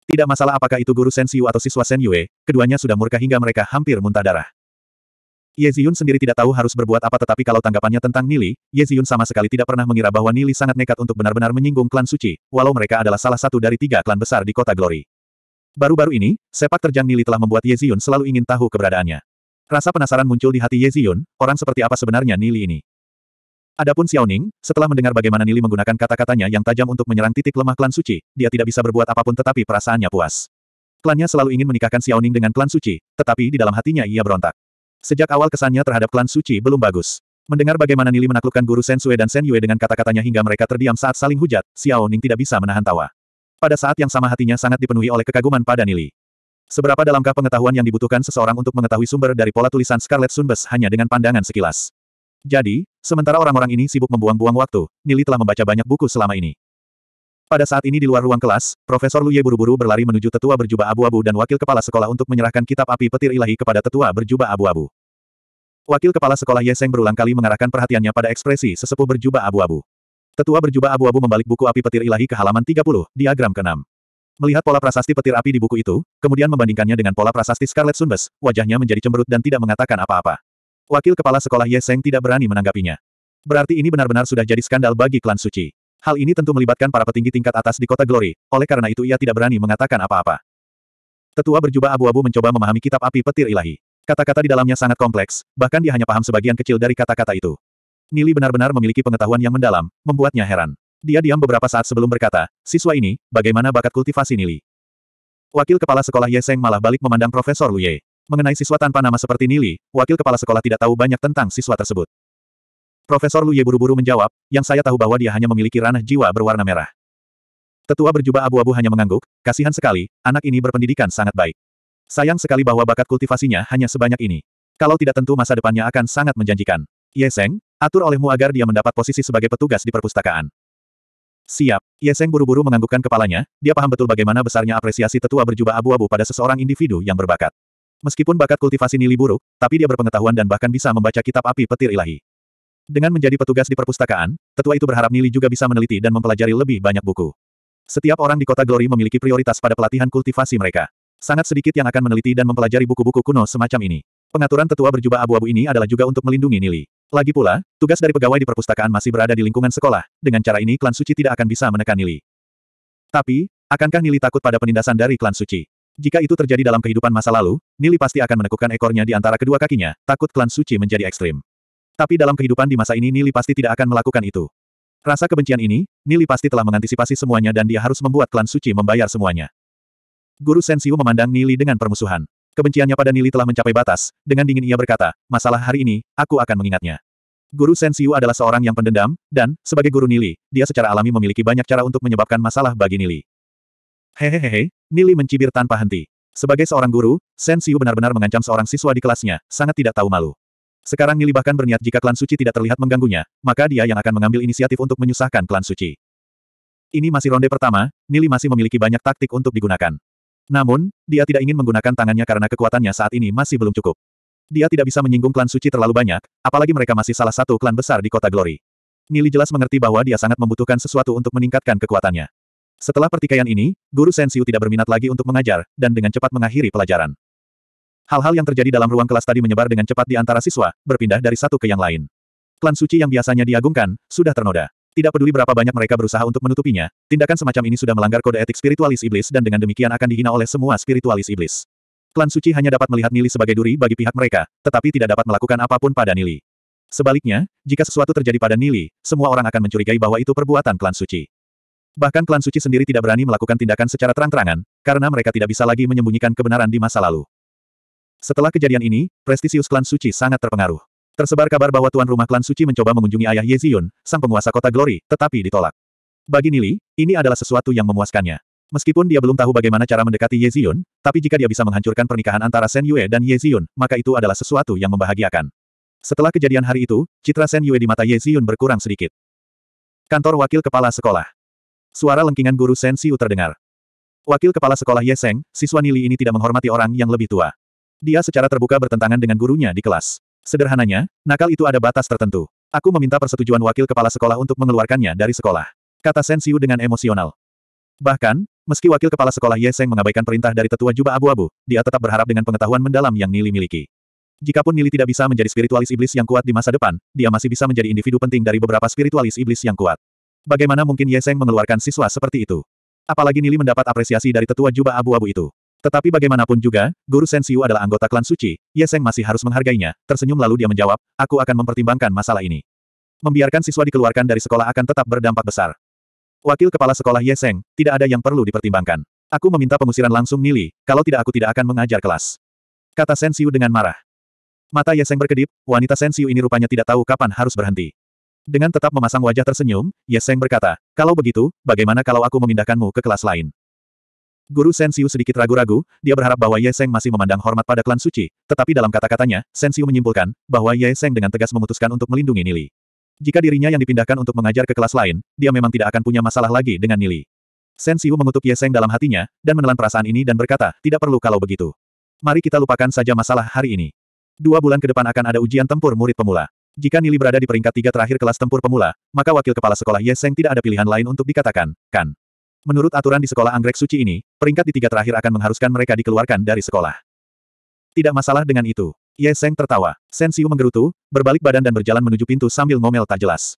Tidak masalah apakah itu guru Shen Xiu atau siswa Shen Yue, keduanya sudah murka hingga mereka hampir muntah darah. Ye Ziyun sendiri tidak tahu harus berbuat apa tetapi kalau tanggapannya tentang Nili, Ye Ziyun sama sekali tidak pernah mengira bahwa Nili sangat nekat untuk benar-benar menyinggung klan suci, walau mereka adalah salah satu dari 3 klan besar di kota Glory. Baru-baru ini, sepak terjang Nili telah membuat Ye Ziyun selalu ingin tahu keberadaannya. Rasa penasaran muncul di hati Ye Ziyun, orang seperti apa sebenarnya Nili ini. Adapun Xiao Ning, setelah mendengar bagaimana Nili menggunakan kata-katanya yang tajam untuk menyerang titik lemah klan suci, dia tidak bisa berbuat apapun tetapi perasaannya puas. Klannya selalu ingin menikahkan Xiao Ning dengan klan suci, tetapi di dalam hatinya ia berontak. Sejak awal kesannya terhadap klan suci belum bagus. Mendengar bagaimana Nili menaklukkan guru Shen Sui dan Shen Yue dengan kata-katanya hingga mereka terdiam saat saling hujat, Xiao Ning tidak bisa menahan tawa. Pada saat yang sama hatinya sangat dipenuhi oleh kekaguman pada Nili. Seberapa dalamkah pengetahuan yang dibutuhkan seseorang untuk mengetahui sumber dari pola tulisan Scarlet Sunburst hanya dengan pandangan sekilas? Jadi, sementara orang-orang ini sibuk membuang-buang waktu, Nili telah membaca banyak buku selama ini. Pada saat ini di luar ruang kelas, Profesor Lu Ye buru-buru berlari menuju tetua berjubah abu-abu dan wakil kepala sekolah untuk menyerahkan kitab api petir ilahi kepada tetua berjubah abu-abu. Wakil kepala sekolah Ye Seng berulang kali mengarahkan perhatiannya pada ekspresi sesepuh berjubah abu-abu. Tetua berjubah abu-abu membalik buku api petir ilahi ke halaman 30, diagram ke-6. Melihat pola prasasti petir api di buku itu, kemudian membandingkannya dengan pola prasasti Scarlet Sunburst, wajahnya menjadi cemberut dan tidak mengatakan apa-apa. Wakil kepala sekolah Ye Seng tidak berani menanggapinya. Berarti ini benar-benar sudah jadi skandal bagi klan suci. Hal ini tentu melibatkan para petinggi tingkat atas di kota Glory, oleh karena itu ia tidak berani mengatakan apa-apa. Tetua berjubah abu-abu mencoba memahami kitab api petir ilahi. Kata-kata di dalamnya sangat kompleks, bahkan dia hanya paham sebagian kecil dari kata-kata itu. Nili benar-benar memiliki pengetahuan yang mendalam, membuatnya heran. Dia diam beberapa saat sebelum berkata, siswa ini, bagaimana bakat kultivasi Nili? Wakil kepala sekolah Ye Seng malah balik memandang Profesor Lu Ye. Mengenai siswa tanpa nama seperti Nili, wakil kepala sekolah tidak tahu banyak tentang siswa tersebut. Profesor Lu Ye buru-buru menjawab, yang saya tahu bahwa dia hanya memiliki ranah jiwa berwarna merah. Tetua berjubah abu-abu hanya mengangguk, kasihan sekali, anak ini berpendidikan sangat baik. Sayang sekali bahwa bakat kultivasinya hanya sebanyak ini. Kalau tidak tentu masa depannya akan sangat menjanjikan. Ye Seng, atur olehmu agar dia mendapat posisi sebagai petugas di perpustakaan. Siap. Ye Seng buru-buru menganggukkan kepalanya, dia paham betul bagaimana besarnya apresiasi tetua berjubah abu-abu pada seseorang individu yang berbakat. Meskipun bakat kultivasi Nili buruk, tapi dia berpengetahuan dan bahkan bisa membaca kitab api petir ilahi. Dengan menjadi petugas di perpustakaan, tetua itu berharap Nili juga bisa meneliti dan mempelajari lebih banyak buku. Setiap orang di kota Glory memiliki prioritas pada pelatihan kultivasi mereka. Sangat sedikit yang akan meneliti dan mempelajari buku-buku kuno semacam ini. Pengaturan tetua berjubah abu-abu ini adalah juga untuk melindungi Nili. Lagi pula, tugas dari pegawai di perpustakaan masih berada di lingkungan sekolah, dengan cara ini klan suci tidak akan bisa menekan Nili. Tapi, akankah Nili takut pada penindasan dari klan suci? Jika itu terjadi dalam kehidupan masa lalu, Nili pasti akan menekukkan ekornya di antara kedua kakinya, takut klan suci menjadi ekstrim. Tapi dalam kehidupan di masa ini Nili pasti tidak akan melakukan itu. Rasa kebencian ini, Nili pasti telah mengantisipasi semuanya dan dia harus membuat klan suci membayar semuanya. Guru Shen Xiu memandang Nili dengan permusuhan. Kebenciannya pada Nili telah mencapai batas, dengan dingin ia berkata, masalah hari ini, aku akan mengingatnya. Guru Shen Xiu adalah seorang yang pendendam, dan, sebagai guru Nili, dia secara alami memiliki banyak cara untuk menyebabkan masalah bagi Nili. Hehehe, Nili mencibir tanpa henti. Sebagai seorang guru, Shen Xiu benar-benar mengancam seorang siswa di kelasnya, sangat tidak tahu malu. Sekarang Nili bahkan berniat jika klan suci tidak terlihat mengganggunya, maka dia yang akan mengambil inisiatif untuk menyusahkan klan suci. Ini masih ronde pertama, Nili masih memiliki banyak taktik untuk digunakan. Namun, dia tidak ingin menggunakan tangannya karena kekuatannya saat ini masih belum cukup. Dia tidak bisa menyinggung klan suci terlalu banyak, apalagi mereka masih salah satu klan besar di kota Glory. Nili jelas mengerti bahwa dia sangat membutuhkan sesuatu untuk meningkatkan kekuatannya. Setelah pertikaian ini, Guru Shen Xiu tidak berminat lagi untuk mengajar, dan dengan cepat mengakhiri pelajaran. Hal-hal yang terjadi dalam ruang kelas tadi menyebar dengan cepat di antara siswa, berpindah dari satu ke yang lain. Klan suci yang biasanya diagungkan, sudah ternoda. Tidak peduli berapa banyak mereka berusaha untuk menutupinya, tindakan semacam ini sudah melanggar kode etik spiritualis iblis dan dengan demikian akan dihina oleh semua spiritualis iblis. Klan suci hanya dapat melihat Nili sebagai duri bagi pihak mereka, tetapi tidak dapat melakukan apapun pada Nili. Sebaliknya, jika sesuatu terjadi pada Nili, semua orang akan mencurigai bahwa itu perbuatan klan suci. Bahkan klan suci sendiri tidak berani melakukan tindakan secara terang-terangan, karena mereka tidak bisa lagi menyembunyikan kebenaran di masa lalu. Setelah kejadian ini, prestisius klan suci sangat terpengaruh. Tersebar kabar bahwa tuan rumah klan suci mencoba mengunjungi ayah Ye Ziyun, sang penguasa kota Glory, tetapi ditolak. Bagi Nili, ini adalah sesuatu yang memuaskannya. Meskipun dia belum tahu bagaimana cara mendekati Ye Ziyun, tapi jika dia bisa menghancurkan pernikahan antara Shen Yue dan Ye Ziyun, maka itu adalah sesuatu yang membahagiakan. Setelah kejadian hari itu, citra Shen Yue di mata Ye Ziyun berkurang sedikit. Kantor Wakil Kepala Sekolah. Suara lengkingan guru Shen Xiu terdengar. Wakil Kepala Sekolah Ye Seng, siswa Nili ini tidak menghormati orang yang lebih tua. Dia secara terbuka bertentangan dengan gurunya di kelas. Sederhananya, nakal itu ada batas tertentu. Aku meminta persetujuan wakil kepala sekolah untuk mengeluarkannya dari sekolah, kata Shen Xiu dengan emosional. Bahkan, Meski wakil kepala sekolah Ye Seng mengabaikan perintah dari tetua jubah abu-abu, dia tetap berharap dengan pengetahuan mendalam yang Nili miliki. Jikapun Nili tidak bisa menjadi spiritualis iblis yang kuat di masa depan, dia masih bisa menjadi individu penting dari beberapa spiritualis iblis yang kuat. Bagaimana mungkin Ye Seng mengeluarkan siswa seperti itu? Apalagi Nili mendapat apresiasi dari tetua jubah abu-abu itu. Tetapi bagaimanapun juga, Guru Sensiu adalah anggota klan suci, Ye Seng masih harus menghargainya. Tersenyum lalu dia menjawab, aku akan mempertimbangkan masalah ini. Membiarkan siswa dikeluarkan dari sekolah akan tetap berdampak besar. Wakil kepala sekolah Ye Seng, tidak ada yang perlu dipertimbangkan. Aku meminta pengusiran langsung Nili, kalau tidak aku tidak akan mengajar kelas. Kata Sensiu dengan marah. Mata Ye Seng berkedip, wanita Sensiu ini rupanya tidak tahu kapan harus berhenti. Dengan tetap memasang wajah tersenyum, Ye Seng berkata, kalau begitu, bagaimana kalau aku memindahkanmu ke kelas lain? Guru Sensiu sedikit ragu-ragu, dia berharap bahwa Ye Seng masih memandang hormat pada klan suci, tetapi dalam kata-katanya, Sensiu menyimpulkan, bahwa Ye Seng dengan tegas memutuskan untuk melindungi Nili. Jika dirinya yang dipindahkan untuk mengajar ke kelas lain, dia memang tidak akan punya masalah lagi dengan Nili. Sensiu mengutuk Ye Seng dalam hatinya, dan menelan perasaan ini dan berkata, tidak perlu kalau begitu. Mari kita lupakan saja masalah hari ini. 2 bulan ke depan akan ada ujian tempur murid pemula. Jika Nili berada di peringkat 3 terakhir kelas tempur pemula, maka wakil kepala sekolah Ye Seng tidak ada pilihan lain untuk dikatakan, kan? Menurut aturan di sekolah anggrek suci ini, peringkat di 3 terakhir akan mengharuskan mereka dikeluarkan dari sekolah. Tidak masalah dengan itu. Ye Seng tertawa. Sensiu menggerutu, berbalik badan dan berjalan menuju pintu sambil ngomel tak jelas.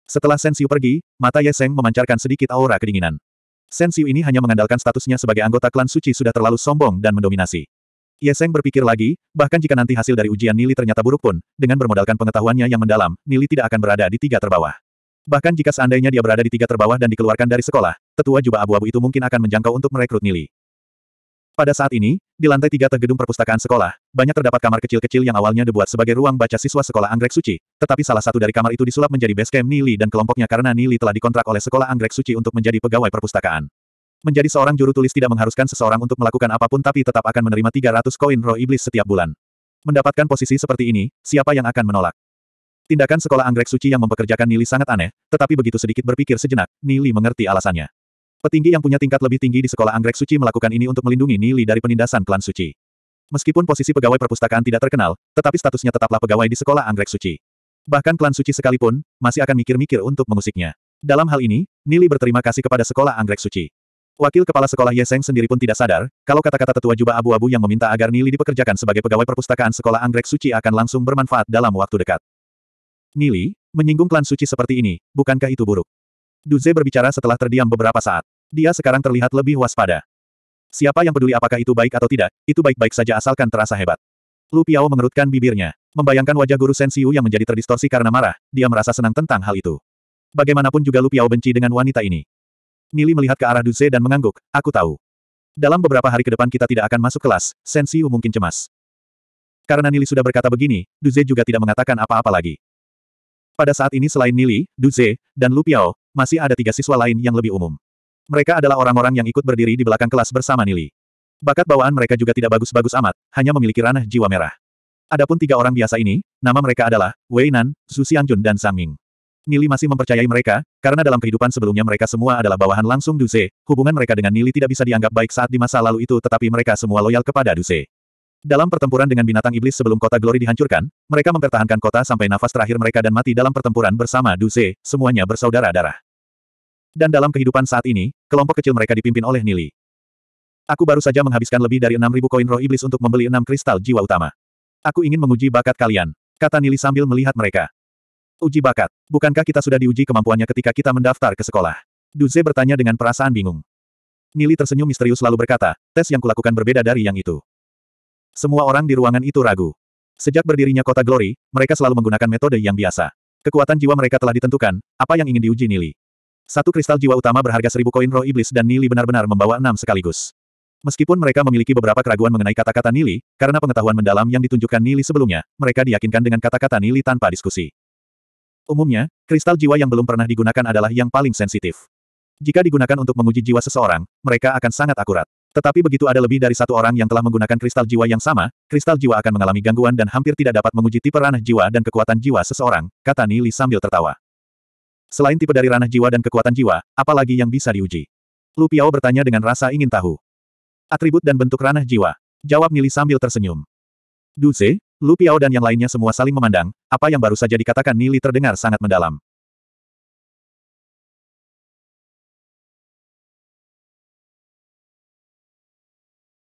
Setelah Sensiu pergi, mata Ye Seng memancarkan sedikit aura kedinginan. Sensiu ini hanya mengandalkan statusnya sebagai anggota klan suci sudah terlalu sombong dan mendominasi. Ye Seng berpikir lagi, bahkan jika nanti hasil dari ujian Nili ternyata buruk pun, dengan bermodalkan pengetahuannya yang mendalam, Nili tidak akan berada di 3 terbawah. Bahkan jika seandainya dia berada di 3 terbawah dan dikeluarkan dari sekolah, tetua jubah abu-abu itu mungkin akan menjangkau untuk merekrut Nili. Pada saat ini, di lantai 3 gedung perpustakaan sekolah, banyak terdapat kamar kecil-kecil yang awalnya dibuat sebagai ruang baca siswa sekolah anggrek suci, tetapi salah satu dari kamar itu disulap menjadi base camp Nili dan kelompoknya karena Nili telah dikontrak oleh sekolah anggrek suci untuk menjadi pegawai perpustakaan. Menjadi seorang juru tulis tidak mengharuskan seseorang untuk melakukan apapun tapi tetap akan menerima 300 koin roh iblis setiap bulan. Mendapatkan posisi seperti ini, siapa yang akan menolak? Tindakan sekolah anggrek suci yang mempekerjakan Nili sangat aneh, tetapi begitu sedikit berpikir sejenak, Nili mengerti alasannya. Petinggi yang punya tingkat lebih tinggi di sekolah anggrek suci melakukan ini untuk melindungi Nili dari penindasan klan suci. Meskipun posisi pegawai perpustakaan tidak terkenal, tetapi statusnya tetaplah pegawai di sekolah anggrek suci. Bahkan klan suci sekalipun, masih akan mikir-mikir untuk mengusiknya. Dalam hal ini, Nili berterima kasih kepada sekolah anggrek suci. Wakil kepala sekolah Ye Seng sendiri pun tidak sadar, kalau kata-kata tetua jubah abu-abu yang meminta agar Nili dipekerjakan sebagai pegawai perpustakaan sekolah anggrek suci akan langsung bermanfaat dalam waktu dekat. Nili, menyinggung klan suci seperti ini, bukankah itu buruk? Duze berbicara setelah terdiam beberapa saat. Dia sekarang terlihat lebih waspada. Siapa yang peduli apakah itu baik atau tidak, itu baik-baik saja asalkan terasa hebat. Lu Piao mengerutkan bibirnya. Membayangkan wajah guru Sensiu yang menjadi terdistorsi karena marah, dia merasa senang tentang hal itu. Bagaimanapun juga Lu Piao benci dengan wanita ini. Nili melihat ke arah Duze dan mengangguk, aku tahu. Dalam beberapa hari ke depan kita tidak akan masuk kelas, Sensiu mungkin cemas. Karena Nili sudah berkata begini, Duze juga tidak mengatakan apa-apa lagi. Pada saat ini selain Nili, Duze, dan Lu Piao, masih ada 3 siswa lain yang lebih umum. Mereka adalah orang-orang yang ikut berdiri di belakang kelas bersama Nili. Bakat bawaan mereka juga tidak bagus-bagus amat, hanya memiliki ranah jiwa merah. Adapun 3 orang biasa ini, nama mereka adalah Wei Nan, Zhu Xiangjun dan Zhang Ming. Nili masih mempercayai mereka, karena dalam kehidupan sebelumnya mereka semua adalah bawahan langsung Duze. Hubungan mereka dengan Nili tidak bisa dianggap baik saat di masa lalu itu tetapi mereka semua loyal kepada Duze. Dalam pertempuran dengan binatang iblis sebelum kota Glory dihancurkan, mereka mempertahankan kota sampai nafas terakhir mereka dan mati dalam pertempuran bersama Duze, semuanya bersaudara darah. Dan dalam kehidupan saat ini, kelompok kecil mereka dipimpin oleh Nili. Aku baru saja menghabiskan lebih dari 6.000 koin roh iblis untuk membeli 6 kristal jiwa utama. Aku ingin menguji bakat kalian, kata Nili sambil melihat mereka. Uji bakat, bukankah kita sudah diuji kemampuannya ketika kita mendaftar ke sekolah? Duze bertanya dengan perasaan bingung. Nili tersenyum misterius lalu berkata, tes yang kulakukan berbeda dari yang itu. Semua orang di ruangan itu ragu. Sejak berdirinya kota Glory, mereka selalu menggunakan metode yang biasa. Kekuatan jiwa mereka telah ditentukan, apa yang ingin diuji Nili. 1 kristal jiwa utama berharga 1000 koin roh iblis dan Nili benar-benar membawa 6 sekaligus. Meskipun mereka memiliki beberapa keraguan mengenai kata-kata Nili, karena pengetahuan mendalam yang ditunjukkan Nili sebelumnya, mereka diyakinkan dengan kata-kata Nili tanpa diskusi. Umumnya, kristal jiwa yang belum pernah digunakan adalah yang paling sensitif. Jika digunakan untuk menguji jiwa seseorang, mereka akan sangat akurat. Tetapi begitu ada lebih dari 1 orang yang telah menggunakan kristal jiwa yang sama, kristal jiwa akan mengalami gangguan dan hampir tidak dapat menguji tipe ranah jiwa dan kekuatan jiwa seseorang, kata Nili sambil tertawa. Selain tipe dari ranah jiwa dan kekuatan jiwa, apa lagi yang bisa diuji? Lu Piao bertanya dengan rasa ingin tahu. Atribut dan bentuk ranah jiwa, jawab Nili sambil tersenyum. Duze, Lu Piao dan yang lainnya semua saling memandang, apa yang baru saja dikatakan Nili terdengar sangat mendalam.